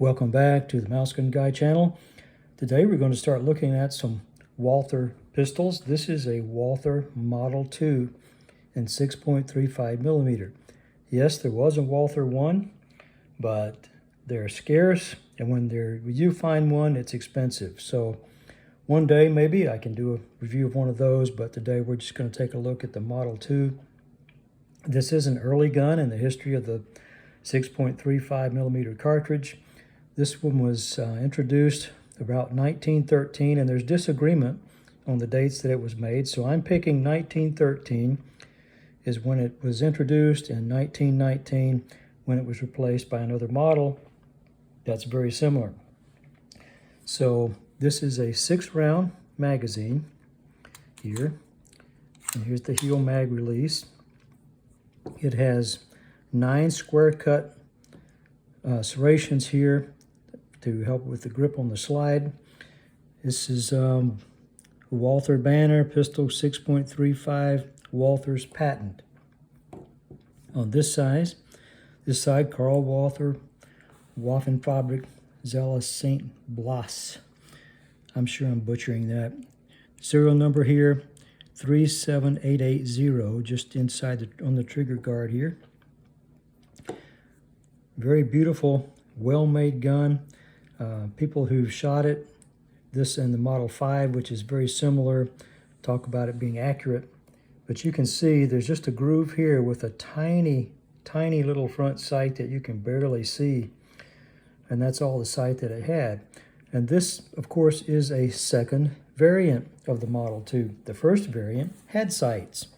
Welcome back to the Mouse Gun Guy channel. Today we're going to start looking at some Walther pistols. This is a Walther Model 2 in 6.35 millimeter. Yes, there was a Walther 1, but they're scarce, and when you find one, it's expensive. So one day maybe I can do a review of one of those, but today we're just going to take a look at the Model 2. This is an early gun in the history of the 6.35 millimeter cartridge. This one was introduced about 1913, and there's disagreement on the dates that it was made. So I'm picking 1913 is when it was introduced, and 1919 when it was replaced by another model that's very similar. So this is a 6-round magazine here, and here's the heel mag release. It has 9 square cut serrations here to help with the grip on the slide. This is Walther banner, pistol 6.35, Walther's patent. On this side, Karl Walther, Waffenfabrik, Zella St. Blas. I'm sure I'm butchering that. Serial number here, 37880, just inside on the trigger guard here. Very beautiful, well-made gun. People who've shot it, this and the Model 5, which is very similar, talk about it being accurate. But you can see there's just a groove here with a tiny, tiny little front sight that you can barely see. And that's all the sight that it had. And this, of course, is a second variant of the Model 2. The first variant had sights.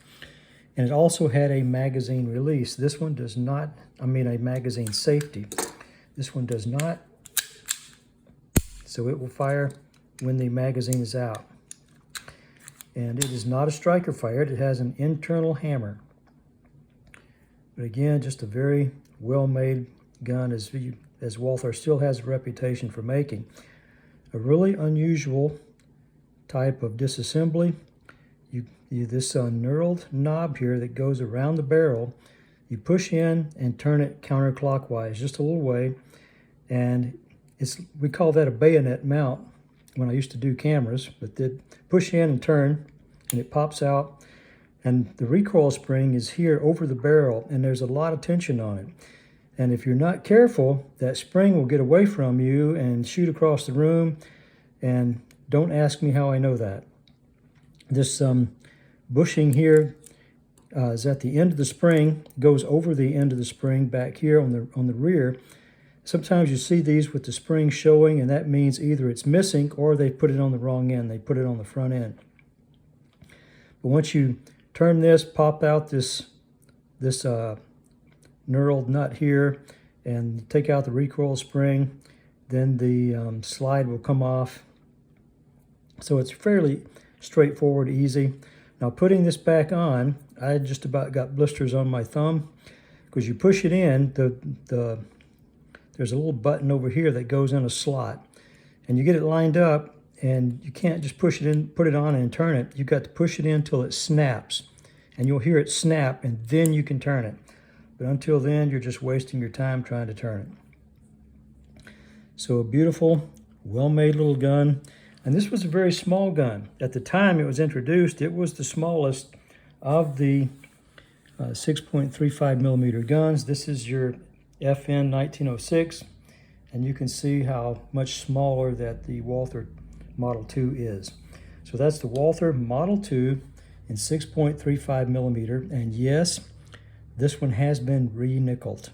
And it also had a magazine release. This one does not, a magazine safety. This one does not. So it will fire when the magazine is out. And it is not a striker fired. It has an internal hammer. But again, just a very well-made gun, as Walther still has a reputation for making. A really unusual type of disassembly. This knurled knob here that goes around the barrel, you push in and turn it counterclockwise just a little way, and we call that a bayonet mount when I used to do cameras, but did push in and turn, and it pops out, and the recoil spring is here over the barrel, and there's a lot of tension on it. And if you're not careful, that spring will get away from you and shoot across the room, and don't ask me how I know that. This bushing here is at the end of the spring, goes over the end of the spring back here on the rear. Sometimes you see these with the spring showing, and that means either it's missing or they put it on the wrong end. They put it on the front end. But once you turn this, pop out this knurled nut here, and take out the recoil spring, then the slide will come off. So it's fairly straightforward, easy. Now putting this back on, I just about got blisters on my thumb, because you push it in, there's a little button over here that goes in a slot, and you get it lined up, and you can't just push it in, put it on and turn it. You've got to push it in until it snaps, and you'll hear it snap, and then you can turn it. But until then, you're just wasting your time trying to turn it. So a beautiful, well-made little gun. And this was a very small gun. At the time it was introduced, it was the smallest of the 6.35 millimeter guns. This is your FN 1906, and you can see how much smaller that the Walther Model 2 is. So that's the Walther Model 2 in 6.35 millimeter, and yes, this one has been re-nickeled.